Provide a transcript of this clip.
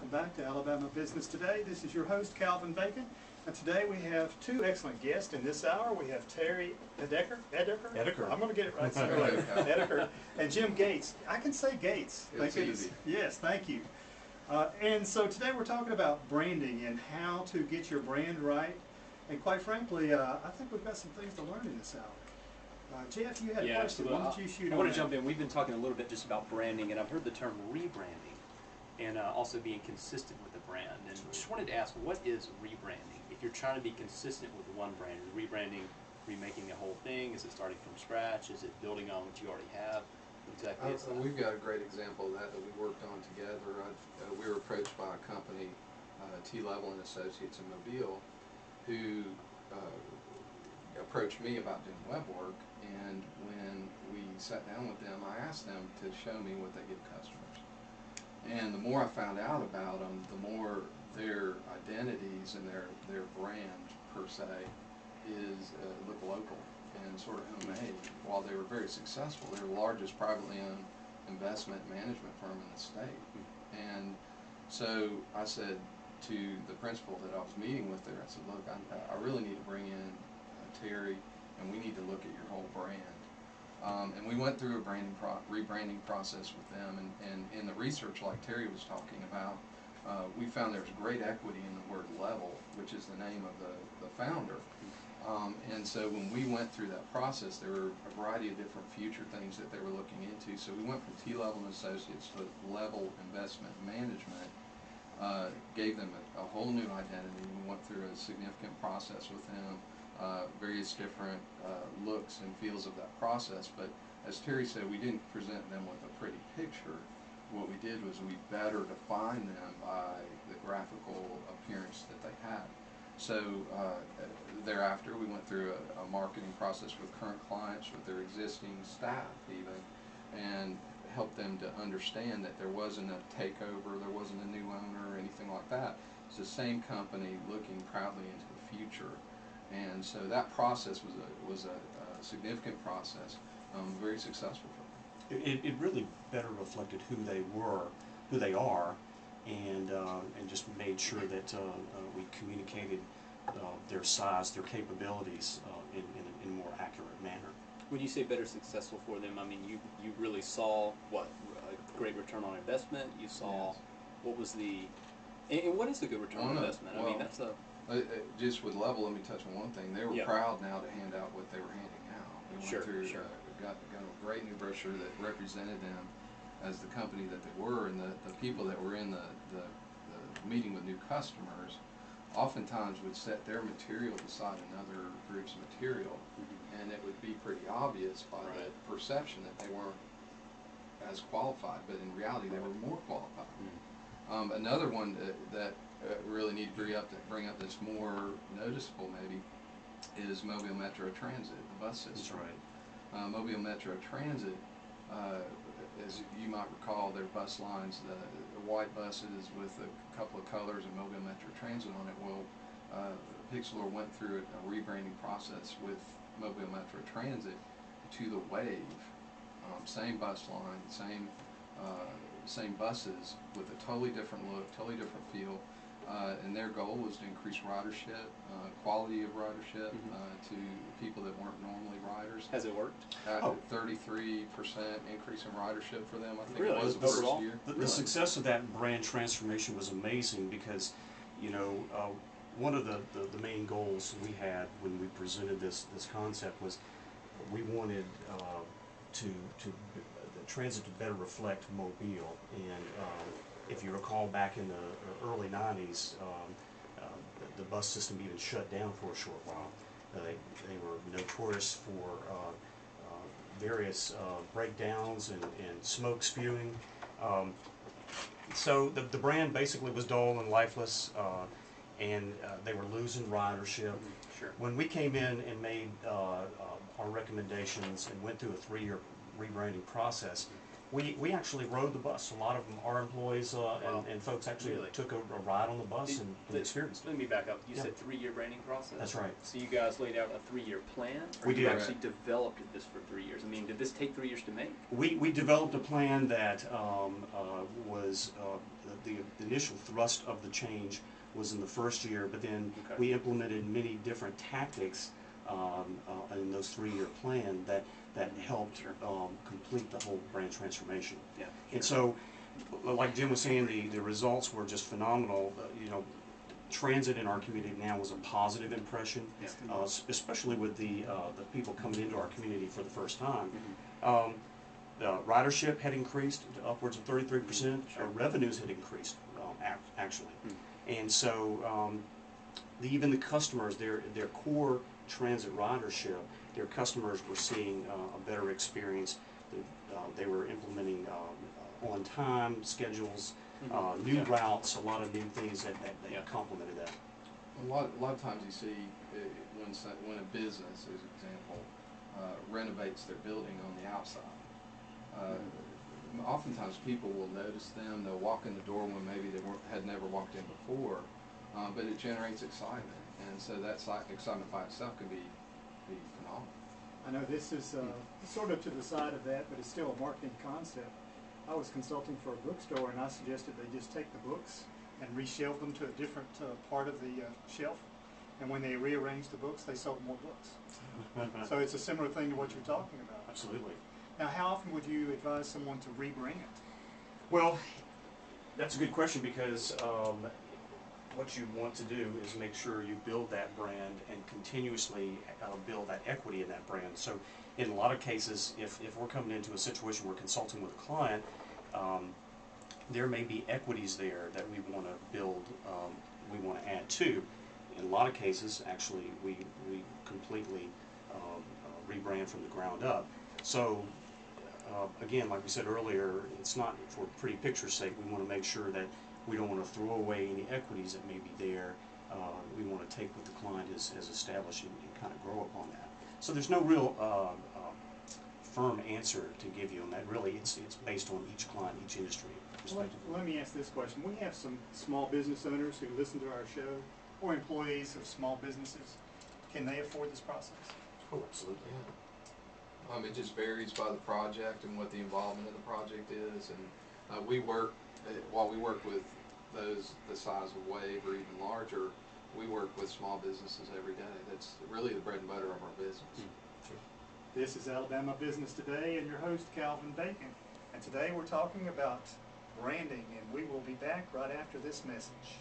Welcome back to Alabama Business Today. This is your host, Calvin Bacon. And today we have two excellent guests in this hour. We have Terry Edeker. I'm going to get it right sooner or later. Edeker. And Jim Gates. I can say Gates. It's easy. Yes, thank you. And so today we're talking about branding and how to get your brand right. And quite frankly, I think we've got some things to learn in this hour. Jeff, you had a question. Well, Why don't you shoot I on want that? to jump in. We've been talking a little bit just about branding, and I've heard the term rebranding, and also being consistent with the brand. And just wanted to ask, what is rebranding? If you're trying to be consistent with one brand, is rebranding remaking the whole thing? Is it starting from scratch? Is it building on what you already have? Exactly. We've got a great example of that we worked on together. We were approached by a company, Leavell and Associates in Mobile, who approached me about doing web work. And when we sat down with them, I asked them to show me what they give customers. And the more I found out about them, the more their identities and their brand, per se, is look local and sort of homemade. While they were very successful, they're the largest privately owned investment management firm in the state. And so I said to the principal that I was meeting with there, I said, look, I really need to bring in Terry, and we need to look at your whole brand. And we went through a rebranding process with them, and in the research, like Terry was talking about, we found there's great equity in the word Leavell, which is the name of the founder. And so when we went through that process, there were a variety of different future things that they were looking into. So we went from Leavell and Associates to Leavell Investment Management, gave them a whole new identity. We went through a significant process with them. Various different looks and feels of that process, but as Terry said, we didn't present them with a pretty picture. What we did was we better defined them by the graphical appearance that they had. So thereafter, we went through a marketing process with current clients, with their existing staff even, and helped them to understand that there wasn't a takeover, there wasn't a new owner or anything like that. It's the same company looking proudly into the future. And so that process was a significant process, very successful for them. It really better reflected who they were, who they are, and just made sure that we communicated their size, their capabilities in a more accurate manner. When you say better successful for them, I mean you really saw what a great return on investment. You saw what was the and what is the good return on investment? Well, I mean that's a just with Leavell, let me touch on one thing. They were proud now to hand out what they were handing out. We went through, got a great new brochure that represented them as the company that they were, and the people that were in the meeting with new customers oftentimes would set their material beside another group's material, and it would be pretty obvious by the perception that they weren't as qualified, but in reality they were more qualified. Another one that really need to bring up that's more noticeable maybe is Mobile Metro Transit, the bus system. That's right. Mobile Metro Transit, as you might recall, their bus lines, the white buses with a couple of colors of Mobile Metro Transit on it. Well, Pixlr went through a rebranding process with Mobile Metro Transit to the Wave. Same bus line, same buses with a totally different look, totally different feel. And their goal was to increase ridership, quality of ridership to people that weren't normally riders. Has it worked? 33% increase in ridership for them, I think really? It was the first year. The success of that brand transformation was amazing because, you know, one of the main goals we had when we presented this concept was we wanted the transit to better reflect Mobile. And if you recall, back in the early 90s, the bus system even shut down for a short while. They were notorious for various breakdowns and smoke spewing. So the brand basically was dull and lifeless, and they were losing ridership. When we came in and made our recommendations and went through a 3-year rebranding process, We actually rode the bus. A lot of them are employees, Wow. and folks actually Really? took a ride on the bus and experienced it. Let me back up. You Yeah. said 3-year branding process? That's right. So you guys laid out a 3-year plan? Or We you did. actually developed this for 3 years? I mean, did this take 3 years to make? We developed a plan that was the initial thrust of the change was in the first year, but then Okay. we implemented many different tactics in those 3-year plan that helped complete the whole brand transformation. Yeah. And so, like Jim was saying, the results were just phenomenal. You know, transit in our community now was a positive impression, Yeah. especially with the people coming into our community for the first time. Mhm. The ridership had increased to upwards of 33%. Sure. Our revenues had increased, actually. Hmm. And so even the customers, their core transit ridership, their customers were seeing a better experience. They were implementing on-time schedules, new Yeah. routes, a lot of new things that Yeah. complemented that. A lot of times you see when a business, as an example, renovates their building on the outside. Oftentimes people will notice them. They'll walk in the door when maybe they had never walked in before, but it generates excitement, and so that excitement by itself can be phenomenal. I know this is sort of to the side of that, but it's still a marketing concept. I was consulting for a bookstore, and I suggested they just take the books and reshelve them to a different part of the shelf. And when they rearranged the books, they sold more books. So it's a similar thing to what you're talking about. Absolutely. Now, how often would you advise someone to rebrand it? Well, that's a good question because what you want to do is make sure you build that brand and continuously build that equity in that brand. So in a lot of cases, if we're coming into a situation where we're consulting with a client, there may be equities there that we want to build, we want to add to. In a lot of cases, actually, we completely rebrand from the ground up. So again, like we said earlier, it's not for pretty picture's sake. We want to make sure that we don't want to throw away any equities that may be there. We want to take what the client has established and kind of grow upon that. So there's no real firm answer to give you on that. Really, it's based on each client, each industry. Let me ask this question. We have some small business owners who listen to our show, or employees of small businesses. Can they afford this process? Oh, absolutely. It just varies by the project and what the involvement of the project is, and while we work with those the size of Wave or even larger, we work with small businesses every day. That's really the bread and butter of our business. This is Alabama Business Today, and your host, Calvin Bacon. And today we're talking about branding, and we will be back right after this message.